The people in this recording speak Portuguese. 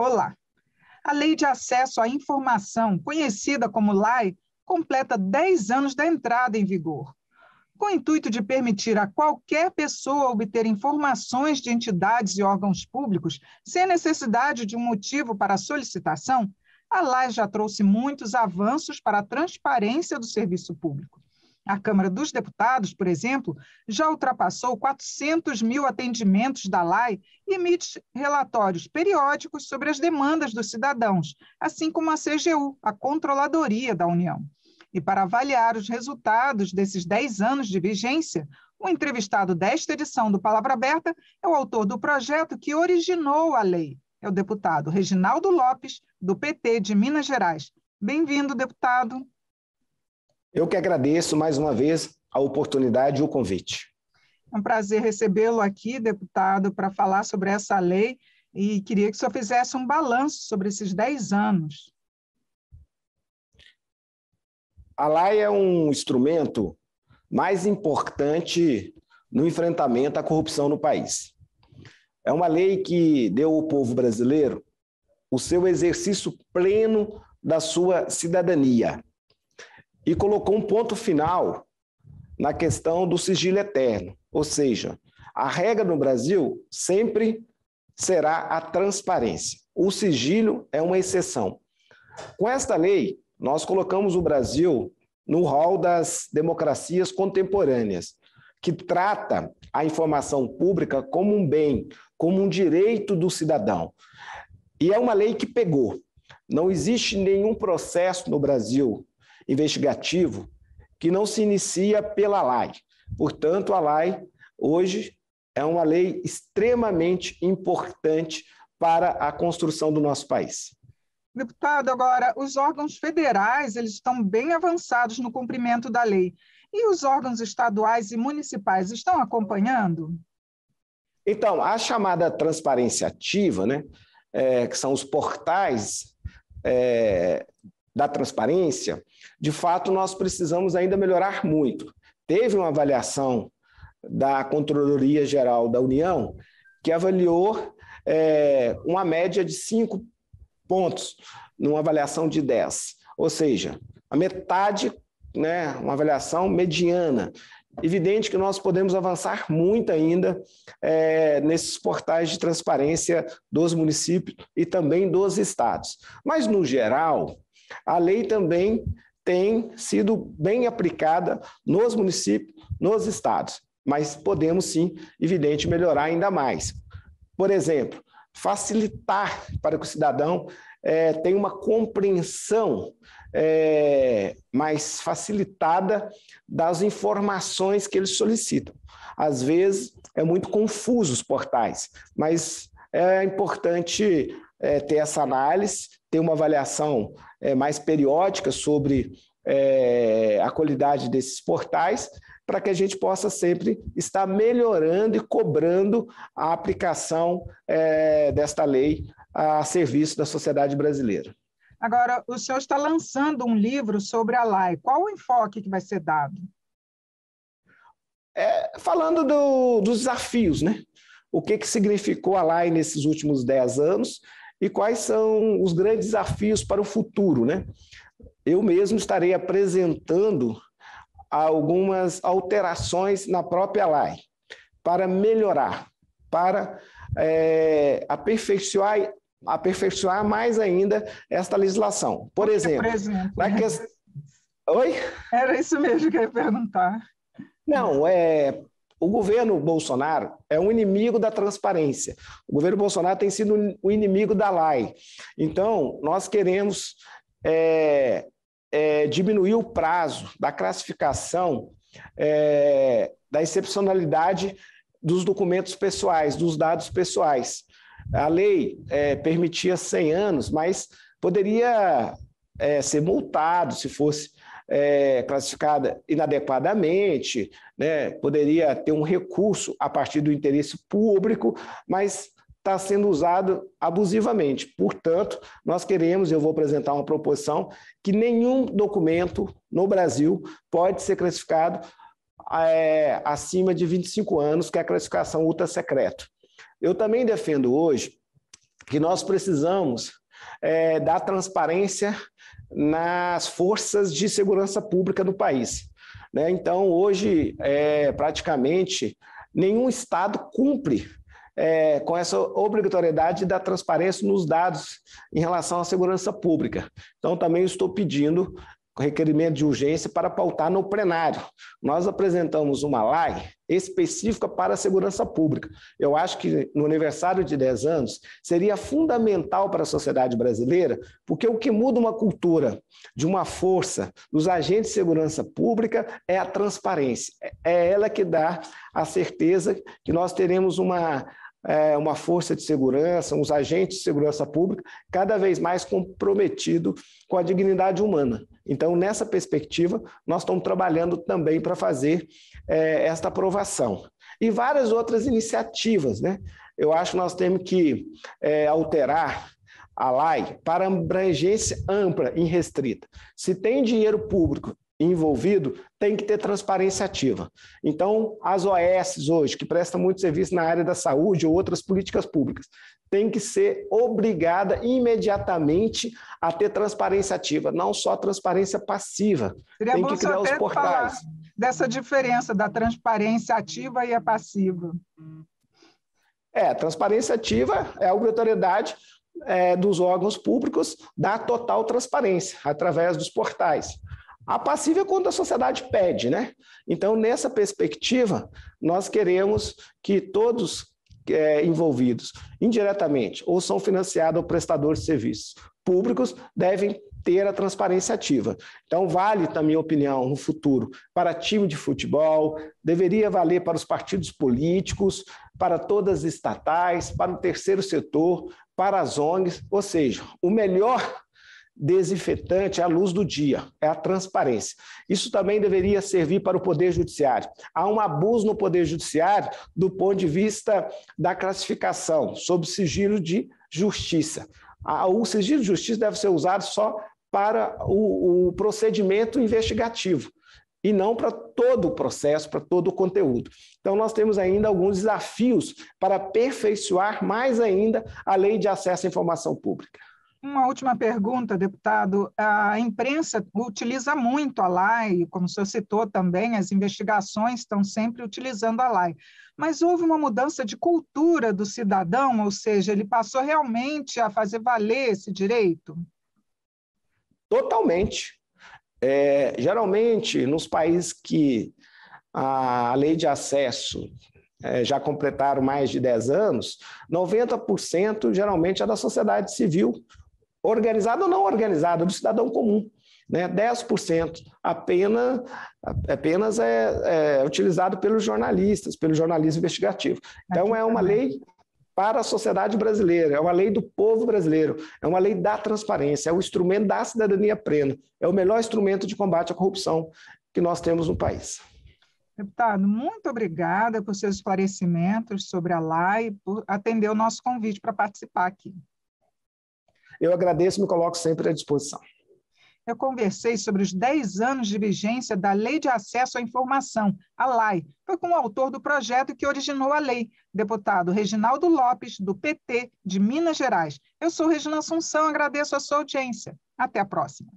Olá! A Lei de Acesso à Informação, conhecida como LAI, completa 10 anos da entrada em vigor. Com o intuito de permitir a qualquer pessoa obter informações de entidades e órgãos públicos sem a necessidade de um motivo para a solicitação, a LAI já trouxe muitos avanços para a transparência do serviço público. A Câmara dos Deputados, por exemplo, já ultrapassou 400 mil atendimentos da LAI e emite relatórios periódicos sobre as demandas dos cidadãos, assim como a CGU, a Controladoria da União. E para avaliar os resultados desses 10 anos de vigência, o entrevistado desta edição do Palavra Aberta é o autor do projeto que originou a lei. É o deputado Reginaldo Lopes, do PT de Minas Gerais. Bem-vindo, deputado. Eu que agradeço mais uma vez a oportunidade e o convite. É um prazer recebê-lo aqui, deputado, para falar sobre essa lei e queria que o senhor fizesse um balanço sobre esses 10 anos. A lei é um instrumento mais importante no enfrentamento à corrupção no país. É uma lei que deu ao povo brasileiro o seu exercício pleno da sua cidadania e colocou um ponto final na questão do sigilo eterno, ou seja, a regra no Brasil sempre será a transparência. O sigilo é uma exceção. Com esta lei, nós colocamos o Brasil no rol das democracias contemporâneas, que trata a informação pública como um bem, como um direito do cidadão. E é uma lei que pegou. Não existe nenhum processo no Brasil investigativo que não se inicia pela LAI. Portanto, a LAI hoje é uma lei extremamente importante para a construção do nosso país. Deputado, agora, os órgãos federais eles estão bem avançados no cumprimento da lei. E os órgãos estaduais e municipais estão acompanhando? Então, a chamada transparência ativa, né, que são os portais da transparência, de fato, nós precisamos ainda melhorar muito. Teve uma avaliação da Controladoria Geral da União que avaliou uma média de 5 pontos numa avaliação de 10, ou seja, a metade, né, uma avaliação mediana. Evidente que nós podemos avançar muito ainda nesses portais de transparência dos municípios e também dos estados. Mas, no geral, a lei também tem sido bem aplicada nos municípios, nos estados, mas podemos sim, evidente, melhorar ainda mais. Por exemplo, facilitar para que o cidadão tenha uma compreensão mais facilitada das informações que eles solicitam. Às vezes é muito confuso os portais, mas é importante ter essa análise, ter uma avaliação mais periódica sobre a qualidade desses portais, para que a gente possa sempre estar melhorando e cobrando a aplicação desta lei a serviço da sociedade brasileira. Agora, o senhor está lançando um livro sobre a LAI. Qual o enfoque que vai ser dado? Falando dos desafios, né? O que significou a LAI nesses últimos 10 anos e quais são os grandes desafios para o futuro, né? Eu mesmo estarei apresentando algumas alterações na própria LAI para melhorar, para aperfeiçoar mais ainda esta legislação. Por exemplo, na questão... Oi? Era isso mesmo que eu ia perguntar. Não, o governo Bolsonaro é um inimigo da transparência. O governo Bolsonaro tem sido o inimigo da LAI. Então, nós queremos diminuir o prazo da classificação da excepcionalidade dos documentos pessoais, dos dados pessoais. A lei permitia 100 anos, mas poderia ser multado se fosse classificada inadequadamente, né? Poderia ter um recurso a partir do interesse público, mas está sendo usado abusivamente. Portanto, nós queremos, eu vou apresentar uma proposição, que nenhum documento no Brasil pode ser classificado acima de 25 anos, que é a classificação ultra secreto. Eu também defendo hoje que nós precisamos da transparência nas forças de segurança pública do país, né? Então, hoje, praticamente, nenhum Estado cumpre com essa obrigatoriedade da transparência nos dados em relação à segurança pública. Então, também estou pedindo requerimento de urgência para pautar no plenário. Nós apresentamos uma lei específica para a segurança pública. Eu acho que no aniversário de 10 anos seria fundamental para a sociedade brasileira, porque o que muda uma cultura de uma força dos agentes de segurança pública é a transparência. É ela que dá a certeza que nós teremos uma força de segurança, uns agentes de segurança pública cada vez mais comprometido com a dignidade humana. Então, nessa perspectiva, nós estamos trabalhando também para fazer esta aprovação. E várias outras iniciativas, né? Eu acho que nós temos que alterar a lei para abrangência ampla e restrita. Se tem dinheiro público envolvido, tem que ter transparência ativa. Então, as OS hoje, que prestam muito serviço na área da saúde ou outras políticas públicas, tem que ser obrigada imediatamente a ter transparência ativa, não só transparência passiva. Seria tem bom que criar os portais. Dessa diferença da transparência ativa e a passiva. A transparência ativa é a obrigatoriedade dos órgãos públicos da total transparência, através dos portais. A passiva é quando a sociedade pede, né? Então, nessa perspectiva, nós queremos que todos envolvidos indiretamente ou são financiados ou prestadores de serviços públicos devem ter a transparência ativa. Então, vale, na minha opinião, no futuro, para time de futebol, deveria valer para os partidos políticos, para todas as estatais, para o terceiro setor, para as ONGs, ou seja, o melhor desinfetante é a luz do dia, é a transparência. Isso também deveria servir para o Poder Judiciário. Há um abuso no Poder Judiciário do ponto de vista da classificação, sob sigilo de justiça. O sigilo de justiça deve ser usado só para o procedimento investigativo e não para todo o processo, para todo o conteúdo. Então, nós temos ainda alguns desafios para aperfeiçoar mais ainda a Lei de Acesso à Informação Pública. Uma última pergunta, deputado. A imprensa utiliza muito a lei, como o senhor citou também, as investigações estão sempre utilizando a lei. Mas houve uma mudança de cultura do cidadão, ou seja, ele passou realmente a fazer valer esse direito? Totalmente. Geralmente, nos países que a lei de acesso já completaram mais de 10 anos, 90% geralmente é da sociedade civil, organizada ou não organizada, do cidadão comum, né? 10% apenas é utilizado pelos jornalistas, pelo jornalismo investigativo. Então, é uma lei para a sociedade brasileira, é uma lei do povo brasileiro, é uma lei da transparência, é o instrumento da cidadania plena, é o melhor instrumento de combate à corrupção que nós temos no país. Deputado, muito obrigada por seus esclarecimentos sobre a lei e por atender o nosso convite para participar aqui. Eu agradeço e me coloco sempre à disposição. Eu conversei sobre os 10 anos de vigência da Lei de Acesso à Informação, a LAI. Foi com o autor do projeto que originou a lei, deputado Reginaldo Lopes, do PT de Minas Gerais. Eu sou Regina Assunção, agradeço a sua audiência. Até a próxima.